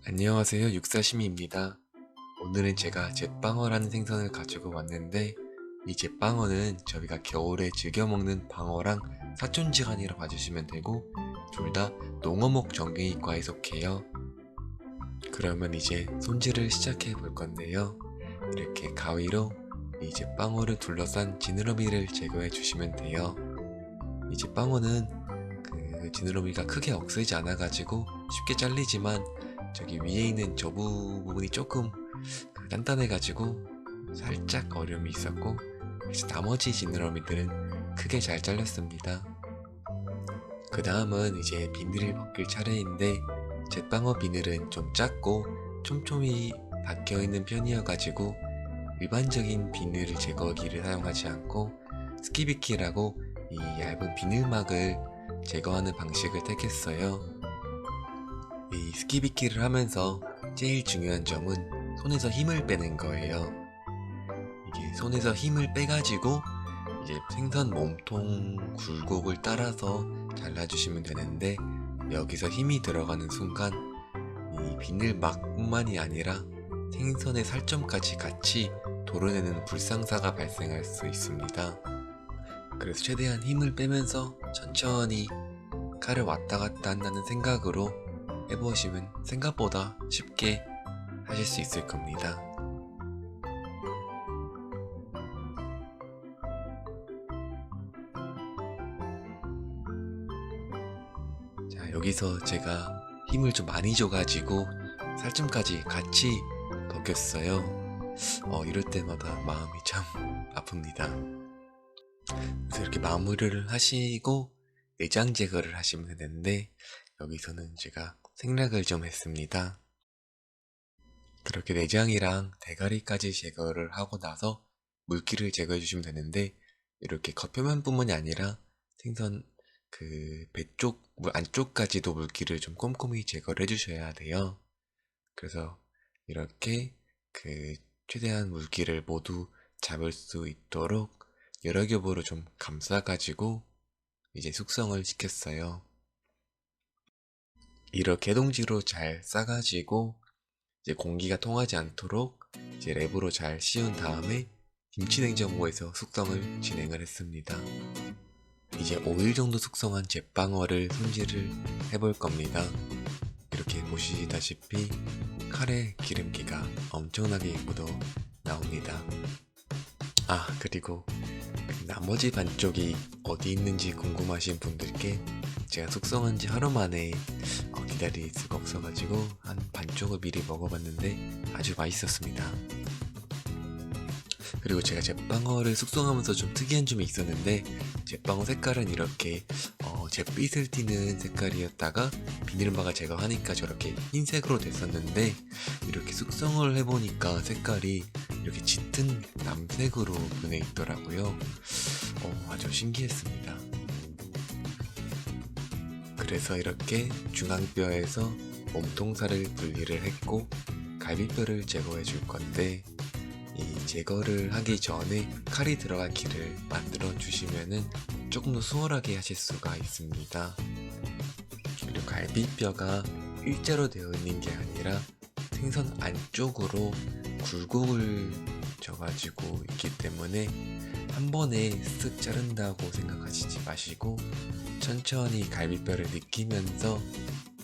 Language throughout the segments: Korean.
안녕하세요, 육사심입니다. 오늘은 제가 잿방어라는 생선을 가지고 왔는데, 이 잿방어는 저희가 겨울에 즐겨 먹는 방어랑 사촌지간이라 봐주시면 되고, 둘 다 농어목 정형이과에 속해요. 그러면 이제 손질을 시작해 볼 건데요. 이렇게 가위로 이 잿방어를 둘러싼 지느러미를 제거해 주시면 돼요. 이 잿방어는 그 지느러미가 크게 억세지 않아 가지고 쉽게 잘리지만, 저기 위에 있는 저 부분이 조금 단단해 가지고 살짝 어려움이 있었고, 그래서 나머지 지느러미들은 크게 잘 잘렸습니다. 그 다음은 이제 비늘을 벗길 차례인데, 잿방어 비늘은 좀 작고 촘촘히 박혀있는 편이어 가지고 일반적인 비늘 제거기를 사용하지 않고 스키비키라고 이 얇은 비늘막을 제거하는 방식을 택했어요. 이 스키비키를 하면서 제일 중요한 점은 손에서 힘을 빼는 거예요. 이게 손에서 힘을 빼가지고 이제 생선 몸통 굴곡을 따라서 잘라주시면 되는데, 여기서 힘이 들어가는 순간 이 비늘막뿐만이 아니라 생선의 살점까지 같이 도려내는 불상사가 발생할 수 있습니다. 그래서 최대한 힘을 빼면서 천천히 칼을 왔다 갔다 한다는 생각으로 해보시면 생각보다 쉽게 하실 수 있을 겁니다. 자, 여기서 제가 힘을 좀 많이 줘가지고 살점까지 같이 벗겼어요. 이럴 때마다 마음이 참 아픕니다. 그래서 이렇게 마무리를 하시고 내장 제거를 하시면 되는데, 여기서는 제가 생략을 좀 했습니다. 그렇게 내장이랑 대가리까지 제거를 하고 나서 물기를 제거해 주시면 되는데, 이렇게 겉표면뿐만이 아니라 생선 그 배 쪽, 물 안쪽까지도 물기를 좀 꼼꼼히 제거를 해주셔야 돼요. 그래서 이렇게 그 최대한 물기를 모두 잡을 수 있도록 여러 겹으로 좀 감싸가지고 이제 숙성을 시켰어요. 이렇게 해동지로 잘 싸가지고 이제 공기가 통하지 않도록 이제 랩으로 잘 씌운 다음에 김치냉장고에서 숙성을 진행을 했습니다. 이제 5일 정도 숙성한 잿방어를 손질을 해볼 겁니다. 이렇게 보시다시피 칼에 기름기가 엄청나게 묻어 나옵니다. 그리고 나머지 반쪽이 어디 있는지 궁금하신 분들께 제가 숙성한 지 하루 만에 기다릴 수가 없어가지고 한 반쪽을 미리 먹어봤는데 아주 맛있었습니다. 그리고 제가 잿방어를 숙성하면서 좀 특이한 점이 있었는데, 잿방어 색깔은 이렇게 잿빛을 띠는 색깔이었다가 비닐막을 제거하니까 저렇게 흰색으로 됐었는데, 이렇게 숙성을 해보니까 색깔이 이렇게 짙은 남색으로 변해 있더라고요. 아주 신기했습니다. 그래서 이렇게 중앙뼈에서 몸통살을 분리를 했고 갈비뼈를 제거해 줄 건데, 이 제거를 하기 전에 칼이 들어간 길을 만들어 주시면은 조금 더 수월하게 하실 수가 있습니다. 그리고 갈비뼈가 일자로 되어 있는 게 아니라 생선 안쪽으로 굴곡을 져가지고 있기 때문에 한 번에 쓱 자른다고 생각하시지 마시고 천천히 갈비뼈를 느끼면서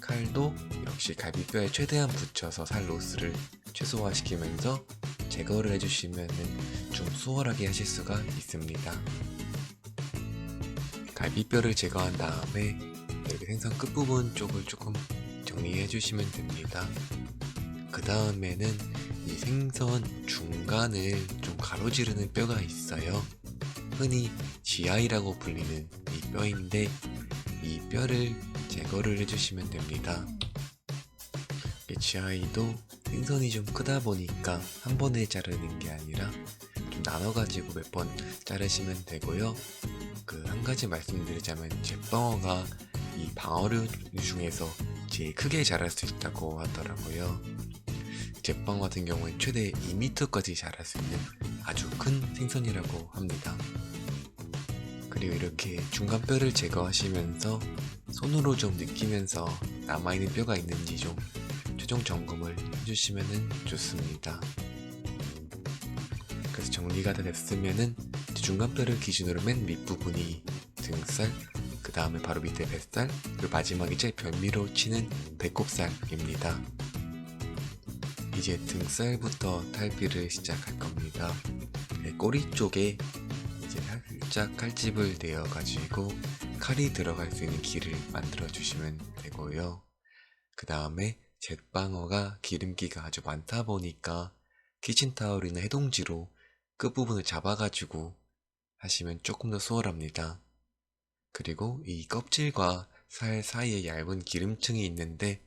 칼도 역시 갈비뼈에 최대한 붙여서 살 로스를 최소화시키면서 제거를 해주시면 좀 수월하게 하실 수가 있습니다. 갈비뼈를 제거한 다음에 이렇게 생선 끝부분 쪽을 조금 정리해 주시면 됩니다. 그 다음에는 이 생선 중간을 좀 가로지르는 뼈가 있어요. 흔히 GI라고 불리는 이 뼈인데, 이 뼈를 제거를 해주시면 됩니다. GI도 생선이 좀 크다 보니까 한 번에 자르는 게 아니라 좀 나눠가지고 몇 번 자르시면 되고요. 한 가지 말씀드리자면, 잿방어가 이 방어류 중에서 제일 크게 자랄 수 있다고 하더라고요. 잿방어 같은 경우에 최대 2m까지 자랄 수 있는 아주 큰 생선이라고 합니다. 그리고 이렇게 중간 뼈를 제거하시면서 손으로 좀 느끼면서 남아있는 뼈가 있는지 좀 최종 점검을 해주시면 좋습니다. 그래서 정리가 다 됐으면은 중간뼈를 기준으로 맨 밑부분이 등살, 그 다음에 바로 밑에 뱃살, 그리고 마지막 이제 별미로 치는 배꼽살입니다. 이제 등살부터 탈피를 시작할 겁니다. 꼬리 쪽에 이제 살짝 칼집을 내어가지고 칼이 들어갈 수 있는 길을 만들어 주시면 되고요. 그 다음에 잿방어가 기름기가 아주 많다 보니까 키친타올이나 해동지로 끝부분을 잡아가지고 하시면 조금 더 수월합니다. 그리고 이 껍질과 살 사이에 얇은 기름층이 있는데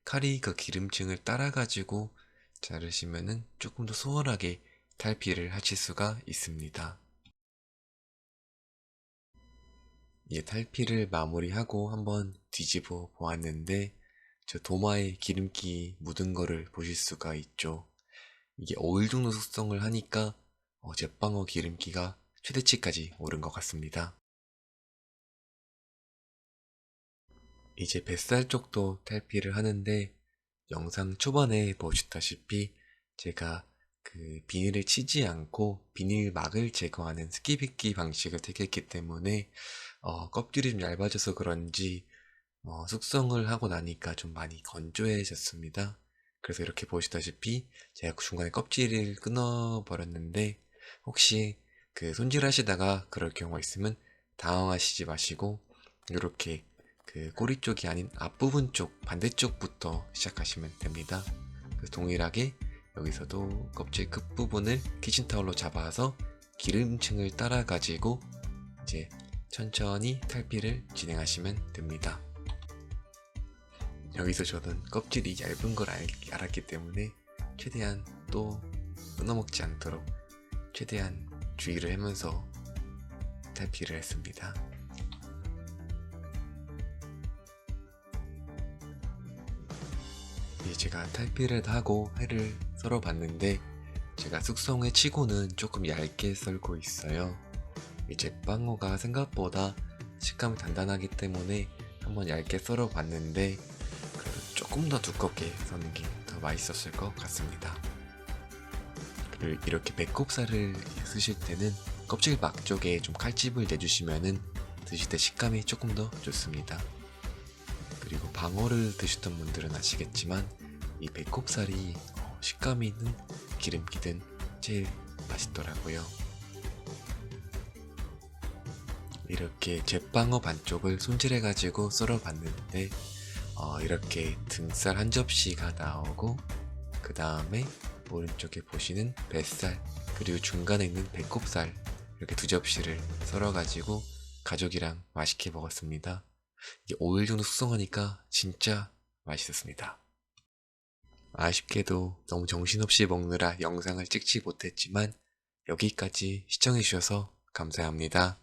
칼이 그 기름층을 따라가지고 자르시면은 조금 더 수월하게 탈피를 하실 수가 있습니다. 이 탈피를 마무리하고 한번 뒤집어 보았는데 저 도마에 기름기 묻은 거를 보실 수가 있죠. 이게 5일 정도 숙성을 하니까 잿방어 기름기가 최대치까지 오른 것 같습니다. 이제 뱃살 쪽도 탈피를 하는데 영상 초반에 보셨다시피 제가 그 비닐을 치지 않고 비닐막을 제거하는 스키빗기 방식을 택했기 때문에 껍질이 좀 얇아져서 그런지 숙성을 하고 나니까 좀 많이 건조해졌습니다. 그래서 이렇게 보시다시피 제가 중간에 껍질을 끊어버렸는데 혹시 그 손질하시다가 그럴 경우가 있으면 당황하시지 마시고 이렇게 그 꼬리 쪽이 아닌 앞부분 쪽 반대쪽부터 시작하시면 됩니다. 그래서 동일하게 여기서도 껍질 끝부분을 키친타올로 잡아서 기름층을 따라 가지고 이제 천천히 탈피를 진행하시면 됩니다. 여기서 저는 껍질이 얇은 걸 알았기 때문에 최대한 또 끊어먹지 않도록 최대한 주의를 하면서 탈피를 했습니다. 제가 탈피를 하고 회를 썰어 봤는데 제가 숙성회 치고는 조금 얇게 썰고 있어요. 이 잿방어가 생각보다 식감이 단단하기 때문에 한번 얇게 썰어 봤는데 그래도 조금 더 두껍게 써는 게 더 맛있었을 것 같습니다. 그리고 이렇게 배꼽살을 쓰실 때는 껍질 막 쪽에 좀 칼집을 내주시면은 드실 때 식감이 조금 더 좋습니다. 그리고 방어를 드셨던 분들은 아시겠지만 이 배꼽살이 식감이 있는 기름기든 제일 맛있더라고요. 이렇게 잿방어 반쪽을 손질해가지고 썰어봤는데 이렇게 등살 한 접시가 나오고 그 다음에 오른쪽에 보시는 뱃살 그리고 중간에 있는 배꼽살 이렇게 두 접시를 썰어가지고 가족이랑 맛있게 먹었습니다. 이게 5일 정도 숙성하니까 진짜 맛있었습니다. 아쉽게도 너무 정신없이 먹느라 영상을 찍지 못했지만 여기까지 시청해주셔서 감사합니다.